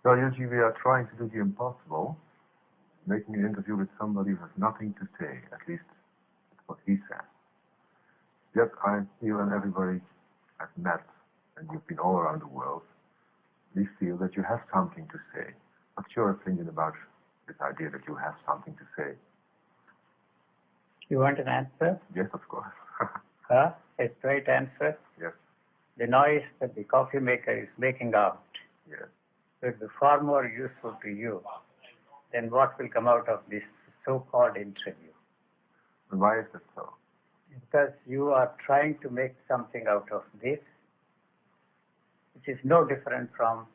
Well, usually we are trying to do the impossible, making an interview with somebody who has nothing to say, at least that's what he says. Yet you and everybody I've met, and you've been all around the world, we feel that you have something to say. What's your opinion about this idea that you have something to say? You want an answer? Yes, of course. A straight answer? Yes. The noise that the coffee maker is making out Yes. will be far more useful to you than what will come out of this so-called interview. And why is that so? Because you are trying to make something out of this, which is no different from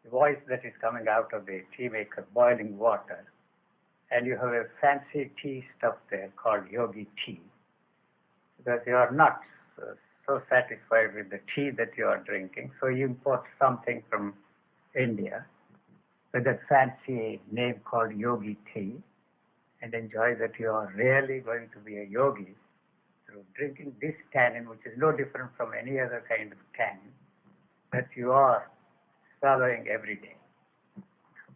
the voice that is coming out of the tea maker boiling water, and you have a fancy tea stuff there called yogi tea, because you are not so satisfied with the tea that you are drinking, so you import something from India with that fancy name called yogi tea, and enjoy that you are really going to be a yogi through drinking this tannin, which is no different from any other kind of tannin that you are swallowing every day.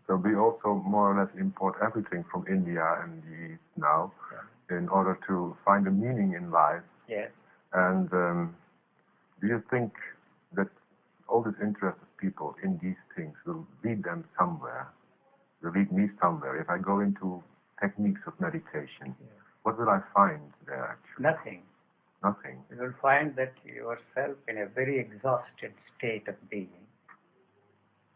So we also more or less import everything from India and the East now in order to find a meaning in life. Yes. And do you think that all this interest of people in these things will lead them somewhere, will lead me somewhere? If I go into techniques of meditation, what will I find there actually? Nothing. Nothing. You will find that yourself in a very exhausted state of being,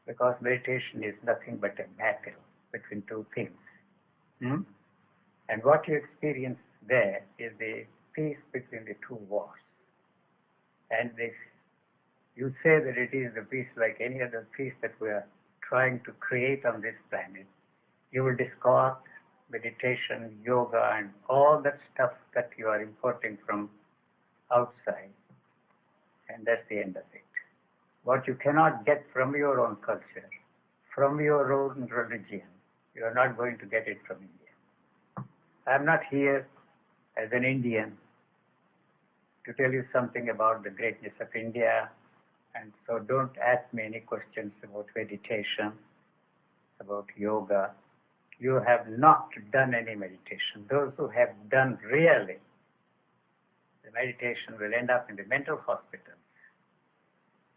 because meditation is nothing but a battle between two things. And what you experience there is the peace between the two wars. And this, you say that it is the peace like any other peace that we are trying to create on this planet. You will discard meditation, yoga, and all that stuff that you are importing from outside, and that's the end of it. What you cannot get from your own culture, from your own religion, you are not going to get it from India. I'm not here as an Indian to tell you something about the greatness of India, and so don't ask me any questions about meditation, about yoga. You have not done any meditation. Those who have done really the meditation will end up in the mental hospitals.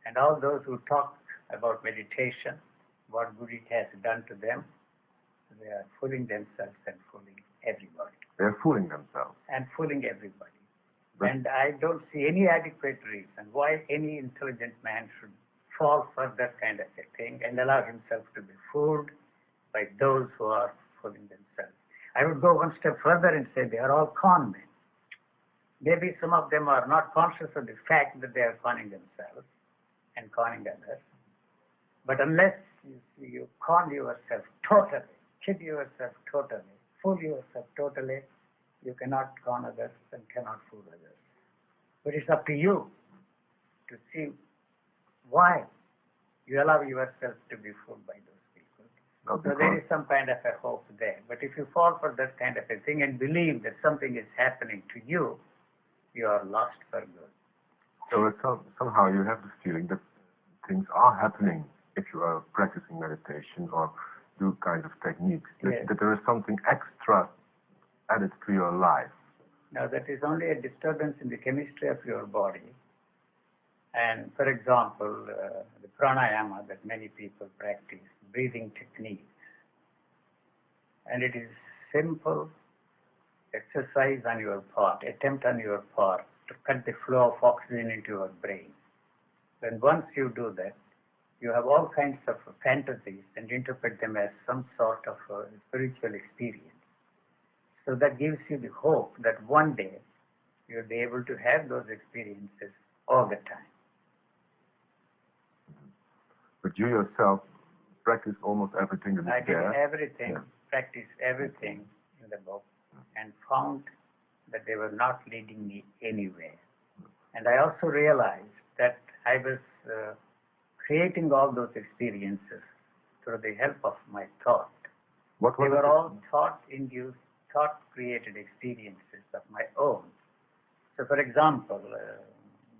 And all those who talk about meditation, what good it has done to them, they are fooling themselves and fooling everybody. They are fooling themselves. And fooling everybody. And I don't see any adequate reason why any intelligent man should fall for that kind of a thing and allow himself to be fooled by those who are fooling themselves. I would go one step further and say they are all con men. Maybe some of them are not conscious of the fact that they are conning themselves and conning others. But unless you con yourself totally, kid yourself totally, fool yourself totally, you cannot con others and cannot fool others. But it's up to you to see why you allow yourself to be fooled by those people. So there is some kind of a hope there. But if you fall for that kind of a thing and believe that something is happening to you, you are lost for good. So somehow you have the feeling that things are happening if you are practicing meditation or do kind of techniques, that there is something extra added to your life. Now that is only a disturbance in the chemistry of your body. And for example, the pranayama that many people practice, breathing techniques. And it is simple exercise on your part, attempt on your part to cut the flow of oxygen into your brain. When once you do that, you have all kinds of fantasies and interpret them as some sort of a spiritual experience. So that gives you the hope that one day you'll be able to have those experiences all the time. But you yourself practice almost everything that is there. I did everything, practiced everything in the book, and found that they were not leading me anywhere. And I also realized that I was creating all those experiences through the help of my thought. They were all thought-induced thought-created experiences of my own. So, for example,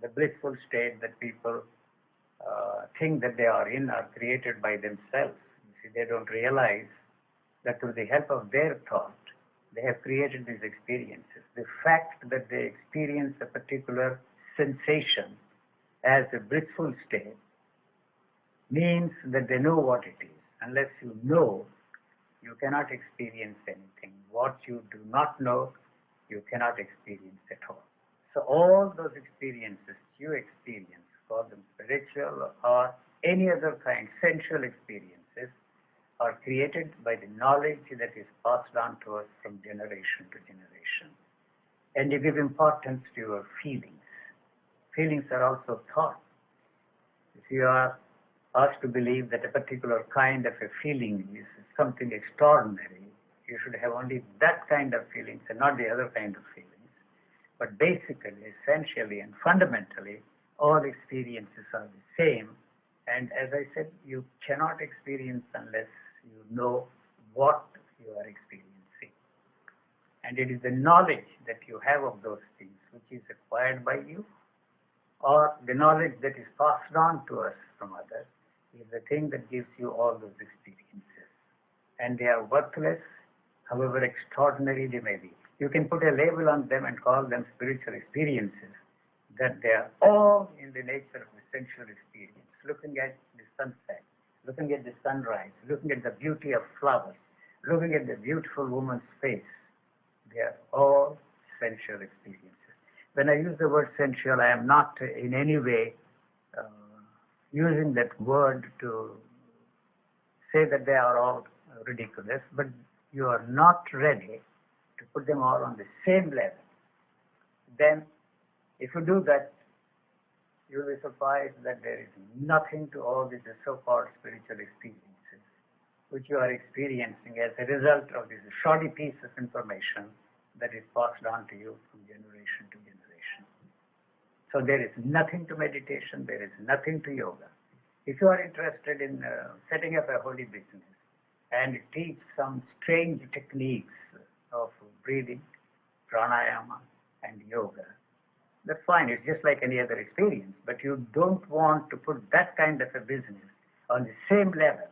the blissful state that people think that they are in are created by themselves. You see, they don't realize that through the help of their thought, they have created these experiences. The fact that they experience a particular sensation as a blissful state means that they know what it is. Unless you know, you cannot experience anything. What you do not know, you cannot experience at all. So all those experiences you experience, call them spiritual or any other kind, sensual experiences, are created by the knowledge that is passed on to us from generation to generation. And you give importance to your feelings. Feelings are also thought. If you are asked to believe that a particular kind of a feeling is something extraordinary, you should have only that kind of feelings and not the other kind of feelings. But basically, essentially, and fundamentally, all experiences are the same. And as I said, you cannot experience unless you know what you are experiencing. And it is the knowledge that you have of those things which is acquired by you, or the knowledge that is passed on to us from others is the thing that gives you all those experiences. And they are worthless, however extraordinary they may be. You can put a label on them and call them spiritual experiences, that they are all in the nature of a sensual experience. Looking at the sunset, looking at the sunrise, looking at the beauty of flowers, looking at the beautiful woman's face, they are all sensual experiences. When I use the word sensual, I am not in any way using that word to say that they are all ridiculous, but you are not ready to put them all on the same level. Then, if you do that, you will be surprised that there is nothing to all these so-called spiritual experiences which you are experiencing as a result of this shoddy piece of information that is passed on to you from generation to generation. So there is nothing to meditation, there is nothing to yoga. If you are interested in setting up a holy business and teach some strange techniques of breathing, pranayama, and yoga, that's fine. It's just like any other experience. But you don't want to put that kind of a business on the same level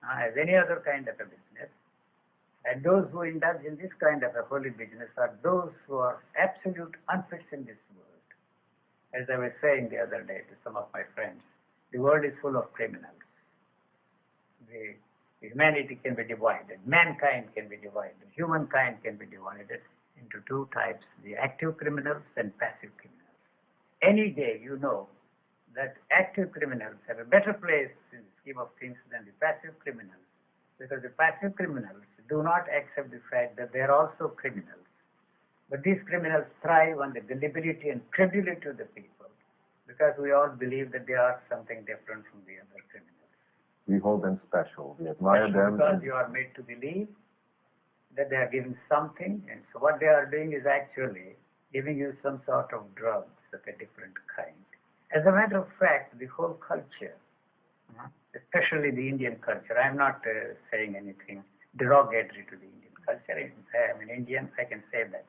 as any other kind of a business. And those who indulge in this kind of a holy business are those who are absolute unfits in this world. As I was saying the other day to some of my friends, the world is full of criminals. The humanity can be divided. Mankind can be divided. Humankind can be divided into two types, the active criminals and passive criminals. Any day you know that active criminals have a better place in the scheme of things than the passive criminals, because the passive criminals do not accept the fact that they are also criminals. But these criminals thrive on the gullibility and credulity of the people, because we all believe that they are something different from the other criminals. We hold them special. We admire them. Because you are made to believe that they are giving something, and so what they are doing is actually giving you some sort of drugs of a different kind. As a matter of fact, the whole culture, especially the Indian culture, I am not saying anything derogatory to the Indian culture. I am an Indian, I can say that.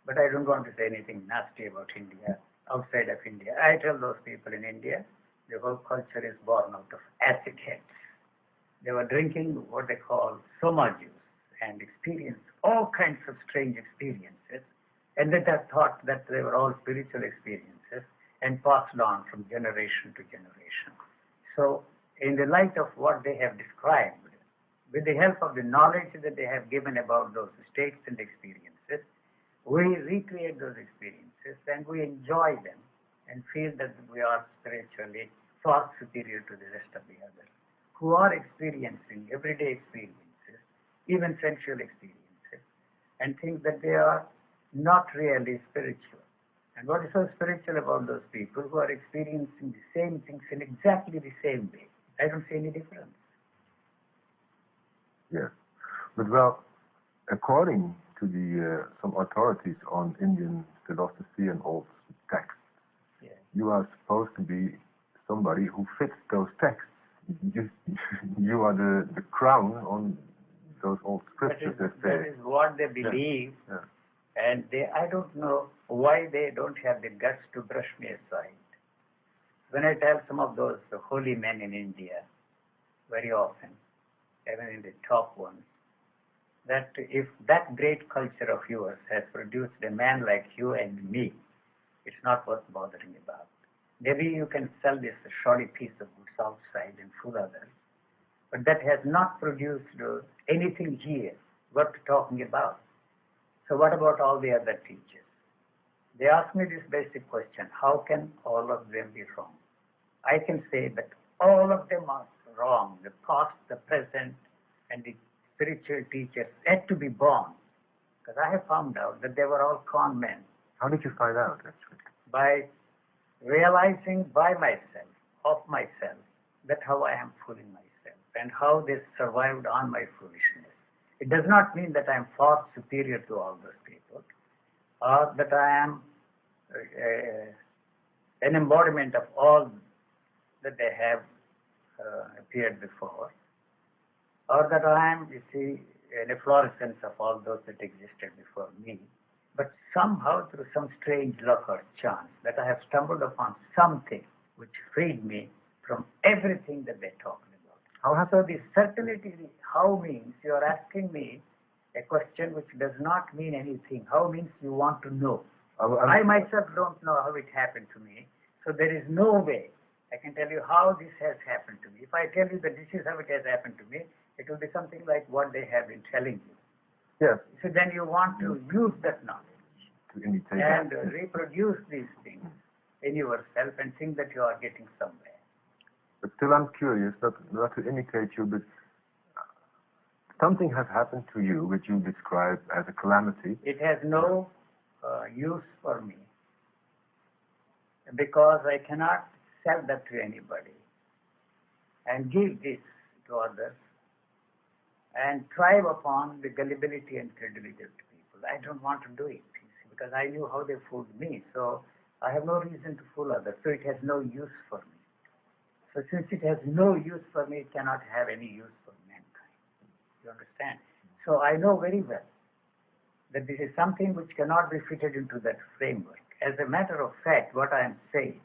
But I don't want to say anything nasty about India, outside of India. I tell those people in India, the whole culture is born out of acid heads. They were drinking what they call soma juice and experienced all kinds of strange experiences, and that they thought that they were all spiritual experiences and passed on from generation to generation. So, in the light of what they have described, with the help of the knowledge that they have given about those states and experiences, we recreate those experiences and we enjoy them and feel that we are spiritually far superior to the rest of the others, who are experiencing everyday experiences, even sensual experiences, and think that they are not really spiritual. And what is so spiritual about those people who are experiencing the same things in exactly the same way? I don't see any difference. Yes. But well, according to the some authorities on Indian philosophy and old texts, Yes. you are supposed to be somebody who fits those texts. You are the crown on those old scriptures that say. That is what they believe, Yeah. and I don't know why they don't have the guts to brush me aside. When I tell some of those holy men in India, very often, even in the top ones, that if that great culture of yours has produced a man like you and me, it's not worth bothering about. Maybe you can sell this shoddy piece of goods outside and fool others, but that has not produced anything here worth talking about. So what about all the other teachers? They ask me this basic question: how can all of them be wrong? I can say that all of them are wrong. The past, the present, and the spiritual teachers had to be born, because I have found out that they were all con men. How did you find out, actually? By realizing by myself, of myself, that how I am fooling myself and how they survived on my foolishness. It does not mean that I am far superior to all those people, or that I am an embodiment of all that they have appeared before, or that I am, you see, an efflorescence of all those that existed before me. But somehow, through some strange luck or chance, that I have stumbled upon something which freed me from everything that they talked about. So the certainty, how means you are asking me a question which does not mean anything. How means you want to know. I myself don't know how it happened to me, so there is no way I can tell you how this has happened to me. If I tell you that this is how it has happened to me, it will be something like what they have been telling you. Yes. So then you want to use that knowledge To imitate and that. reproduce these things in yourself and think that you are getting somewhere. But still I'm curious, not to imitate you, but something has happened to you which you describe as a calamity. It has no use for me, because I cannot sell that to anybody and give this to others and thrive upon the gullibility and credulity of people. I don't want to do it, you see, because I knew how they fooled me, so I have no reason to fool others, so it has no use for me. So since it has no use for me, it cannot have any use for mankind. You understand? So I know very well that this is something which cannot be fitted into that framework. As a matter of fact, what I am saying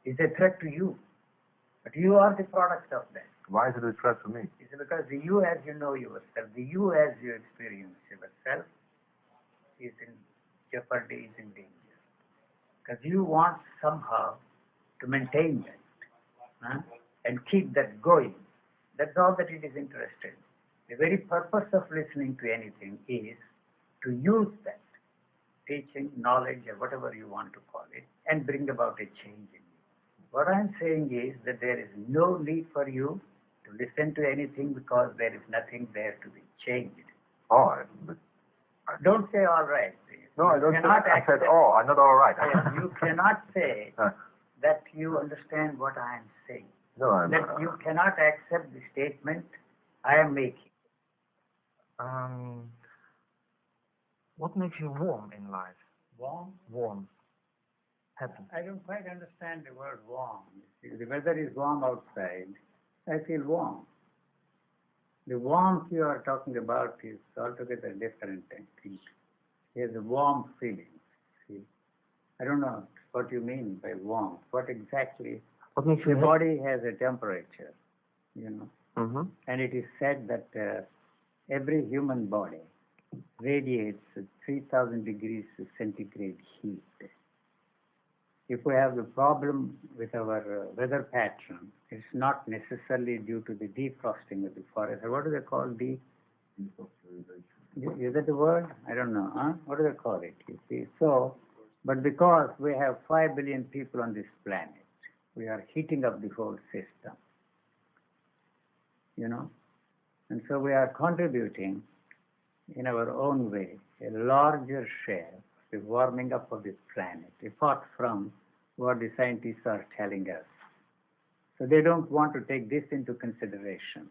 is a threat to you. But you are the product of that. Why is it a threat to me? It's because the you as you know yourself, the you as you experience yourself is in jeopardy, is in danger. Because you want somehow to maintain that and keep that going. That's all that it is interested in. The very purpose of listening to anything is to use that teaching, knowledge, or whatever you want to call it, and bring about a change in you. What I'm saying is that there is no need for you to listen to anything, because there is nothing there to be changed. Oh, but Don't say all right. no, I don't say, cannot I said, accept- oh, I'm not all right. You cannot say that you understand what I am saying. No, I'm That you cannot accept the statement I am making. What makes you warm in life? Warm? Warm. Happy. I don't quite understand the word warm. You see, the weather is warm outside. I feel warm. The warmth you are talking about is altogether different, I think. There's a warm feeling. See, I don't know what you mean by warmth. What exactly? What makes The you body has a temperature, you know, Mm-hmm. and it is said that every human body radiates 3,000 degrees centigrade heat. If we have the problem with our weather pattern, it's not necessarily due to the defrosting of the forest. What do they call is that the word? I don't know. What do they call it? You see, so, but because we have 5 billion people on this planet, we are heating up the whole system, you know, and so we are contributing in our own way a larger share of the warming up of this planet, apart from what the scientists are telling us. So they don't want to take this into consideration.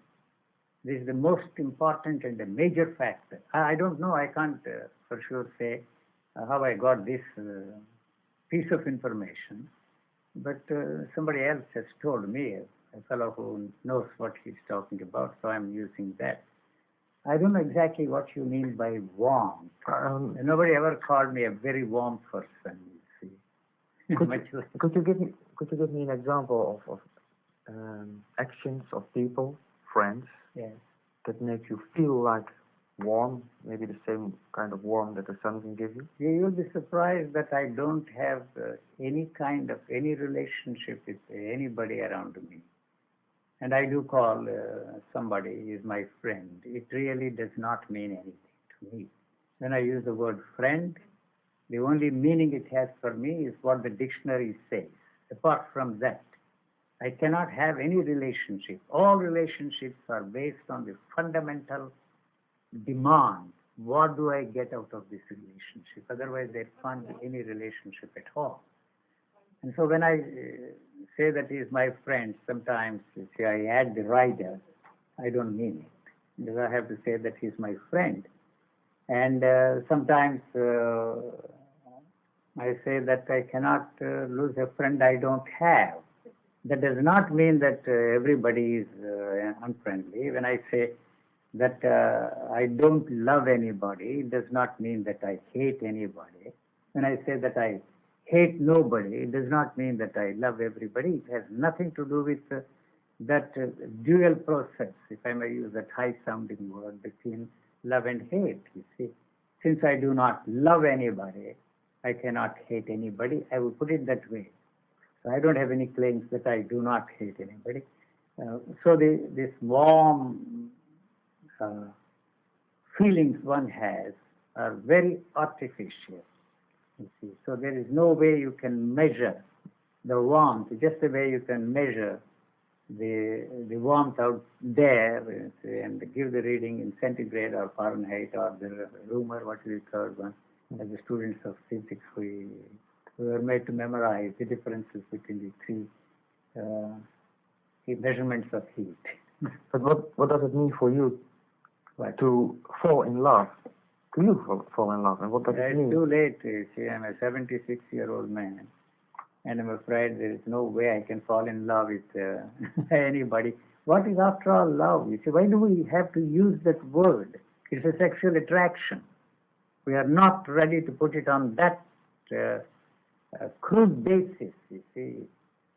This is the most important and the major factor. I don't know, I can't for sure say how I got this piece of information, but somebody else has told me, a fellow who knows what he's talking about, so I'm using that. I don't know exactly what you mean by warm. Nobody ever called me a very warm person, you see. Could you give me an example of actions of people, friends, Yes. that make you feel like warm, maybe the same kind of warmth that the sun can give you? You'll be surprised that I don't have any kind of any relationship with anybody around me. And I do call somebody is my friend. It really does not mean anything to me. When I use the word friend, the only meaning it has for me is what the dictionary says. Apart from that, I cannot have any relationship. All relationships are based on the fundamental demand. What do I get out of this relationship? Otherwise, there can't be any relationship at all. And so when I say that he is my friend, sometimes see, I add the rider. I don't mean it. Because I have to say that he is my friend. And sometimes I say that I cannot lose a friend I don't have. That does not mean that everybody is unfriendly. When I say that I don't love anybody, it does not mean that I hate anybody. When I say that I hate nobody, it does not mean that I love everybody. It has nothing to do with that dual process, if I may use that high-sounding word, between love and hate, you see. Since I do not love anybody, I cannot hate anybody. I will put it that way. So I don't have any claims that I do not hate anybody. So this warm feelings one has are very artificial. You see. So there is no way you can measure the warmth, just the way you can measure the warmth out there and give the reading in centigrade or Fahrenheit or the rumor, what is the third one? As the students of physics, we were made to memorize the differences between the three measurements of heat. But what does it mean for you to fall in love? Do you fall in love? And what does it mean? It's too late. See, I'm a 76-year-old man, and I'm afraid there is no way I can fall in love with anybody. What is, after all, love? You see, why do we have to use that word? It's a sexual attraction. We are not ready to put it on that crude basis, you see.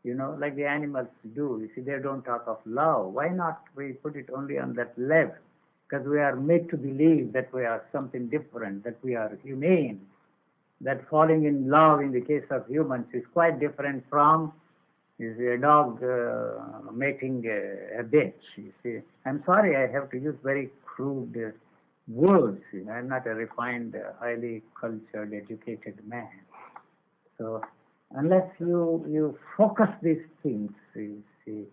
You know, like the animals do. You see, they don't talk of love. Why not we put it only on that level? Because we are made to believe that we are something different, that we are humane, that falling in love in the case of humans is quite different from a dog mating a bitch, you see. I'm sorry, I have to use very crude words. You know, I'm not a refined, highly cultured, educated man. So unless you focus these things, you see,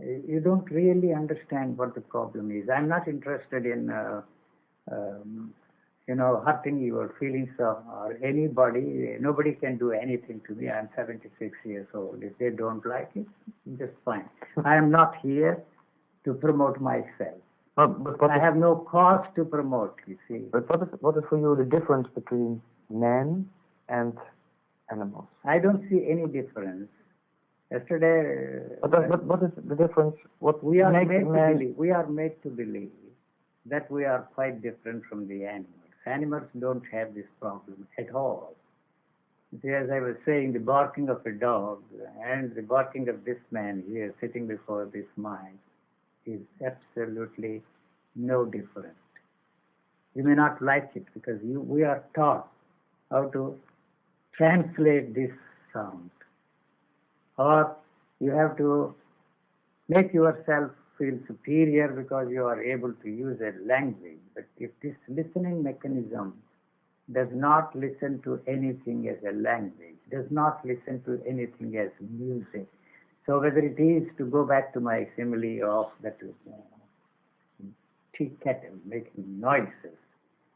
you don't really understand what the problem is. I'm not interested in, hurting your feelings or anybody. Nobody can do anything to me. I'm 76 years old. If they don't like it, just fine. I am not here to promote myself. But I have no cause to promote, you see. But what is for you the difference between man and animals? I don't see any difference. Yesterday, but what is the difference? What we are made to believe that we are quite different from the animals. Animals don't have this problem at all. See, as I was saying, the barking of a dog and the barking of this man here sitting before this mic is absolutely no different. You may not like it because we are taught how to translate this sound. Or you have to make yourself feel superior because you are able to use a language. But if this listening mechanism does not listen to anything as a language, does not listen to anything as music, so whether it is, to go back to my simile of that tea kettle making noises,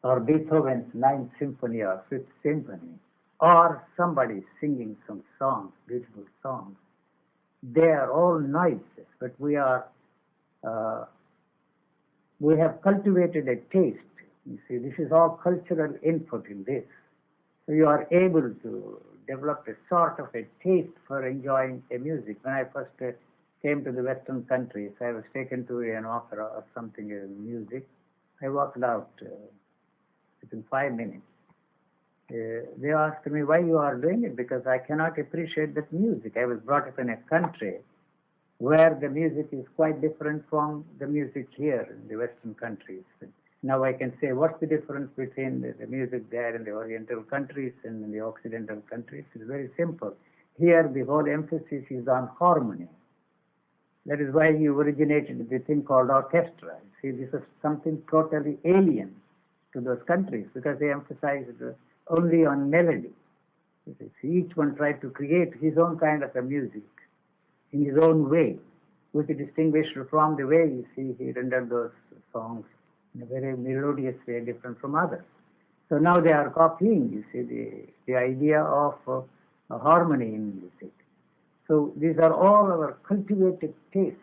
or Beethoven's Ninth Symphony or Fifth Symphony, or somebody singing some songs, beautiful songs, they are all noises, but we have cultivated a taste. You see, this is all cultural input in this. So you are able to develop a sort of a taste for enjoying a music. When I first came to the Western countries, I was taken to an opera or something in music. I walked out within 5 minutes. They asked me why you are doing it, because I cannot appreciate that music. I was brought up in a country where the music is quite different from the music here in the Western countries. Now I can say, what's the difference between the music there in the Oriental countries and in the Occidental countries? It's very simple. Here the whole emphasis is on harmony. That is why you originated the thing called orchestra. See, this is something totally alien to those countries because they emphasized only on melody. Each one tried to create his own kind of a music in his own way, which is distinguished from the way, you see, he rendered those songs in a very melodious way, different from others. So now they are copying, you see, the idea of harmony in music. So these are all our cultivated tastes.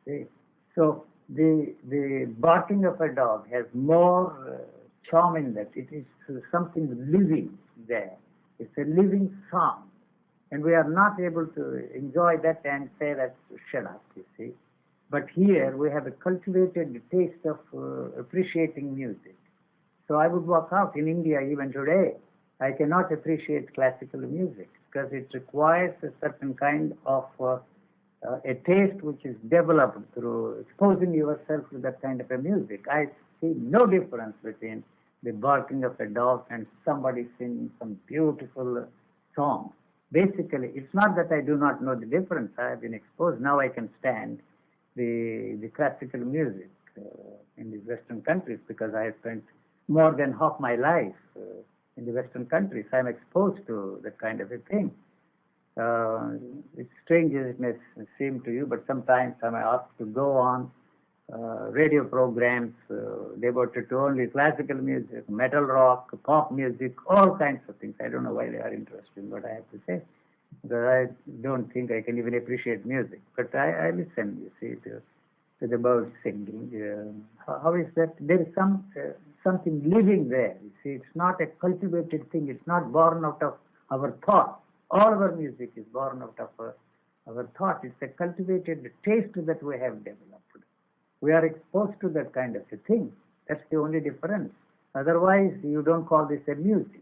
Okay? So the barking of a dog has more charm in that. It is something living there. It's a living song. And we are not able to enjoy that and say that, shut up, you see. But here we have a cultivated taste of appreciating music. So I would walk out in India even today. I cannot appreciate classical music because it requires a certain kind of a taste which is developed through exposing yourself to that kind of a music. I see no difference between the barking of a dog and somebody singing some beautiful song. Basically, it's not that I do not know the difference. I have been exposed. Now I can stand the classical music in the Western countries because I have spent more than half my life in the Western countries. I'm exposed to that kind of a thing. It's strange as it may seem to you, but sometimes I'm asked to go on radio programs devoted to only classical music, metal rock, pop music, all kinds of things. I don't know why they are interested in what I have to say, because I don't think I can even appreciate music. But I listen, you see, to the birds singing. How is that? There is something living there. You see, it's not a cultivated thing. It's not born out of our thought. All our music is born out of our thought. It's a cultivated taste that we have developed. We are exposed to that kind of a thing. That's the only difference. Otherwise, you don't call this a music.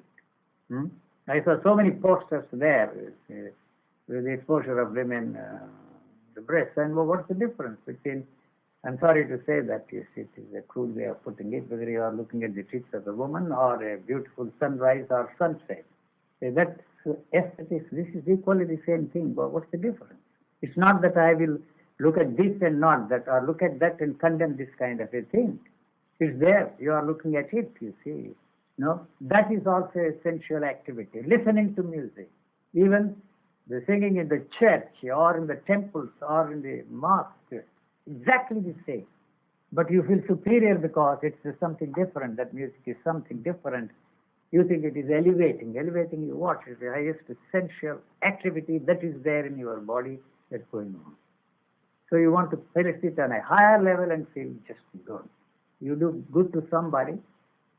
I saw so many posters there with the exposure of women, the breasts. And well, what's the difference between, I'm sorry to say that, yes, it is a crude way of putting it, whether you are looking at the tits of a woman or a beautiful sunrise or sunset. That's aesthetics. This is equally the same thing. But what's the difference? It's not that I will look at this and not that, or look at that and condemn this kind of a thing. It's there. You are looking at it, you see. No? That is also a sensual activity. Listening to music. Even the singing in the church or in the temples or in the mosque, exactly the same. But you feel superior because it's something different. That music is something different. You think it is elevating. Elevating you what? It's the highest sensual activity that is there in your body that's going on. So you want to sit on a higher level and feel just good. You do good to somebody.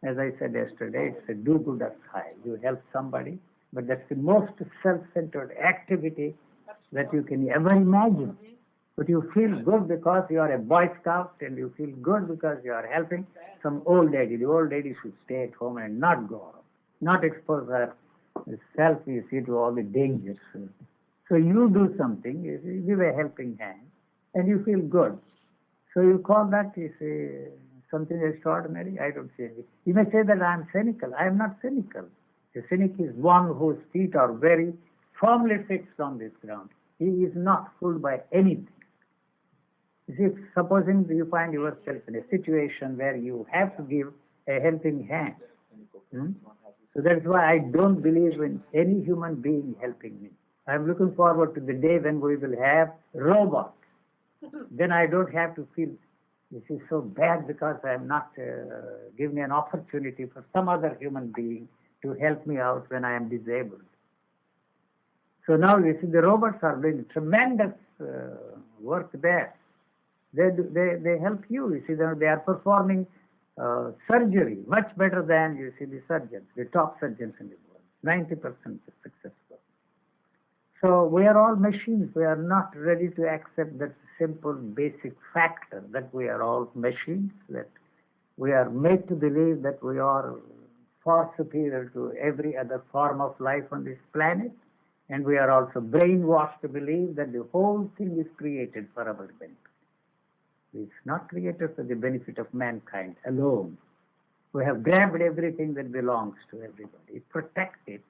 As I said yesterday, it's a do-gooders high. You help somebody, but that's the most self-centered activity that you can ever imagine. But you feel good because you are a Boy Scout, and you feel good because you are helping some old lady. The old lady should stay at home and not go out, not expose herself, you see, to all the dangers. So you do something, you give a helping hand, and you feel good. So you call that, you say, something extraordinary? I don't see anything. You may say that I am cynical. I am not cynical. A cynic is one whose feet are very firmly fixed on this ground. He is not fooled by anything. You see, supposing you find yourself in a situation where you have to give a helping hand. So that's why I don't believe in any human being helping me. I'm looking forward to the day when we will have robots. Then I don't have to feel this is so bad because I'm not giving an opportunity for some other human being to help me out when I am disabled. So now you see the robots are doing tremendous work there. They help you. You see, they are performing surgery much better than, you see, the surgeons, the top surgeons in the world. 90% successful. So we are all machines. We are not ready to accept that simple basic factor that we are all machines, that We are made to believe that we are far superior to every other form of life on this planet, and we are also brainwashed to believe that the whole thing is created for our benefit. It's not created for the benefit of mankind alone. We have grabbed everything that belongs to everybody, protect it,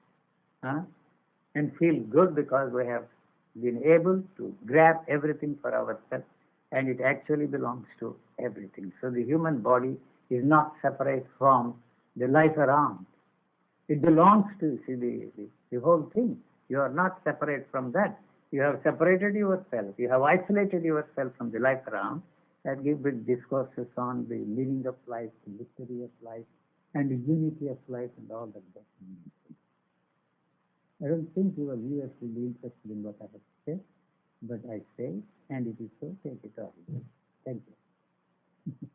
and feel good because we have been able to grab everything for ourselves, and it actually belongs to everything. So the human body is not separate from the life around. It belongs to the whole thing. You are not separate from that. You have separated yourself. You have isolated yourself from the life around, and give big discourses on the meaning of life, the mystery of life, and the unity of life, and all that. I don't think your viewers will be interested in what I have said, but I say, and it is so, take it or leave it. Thank you.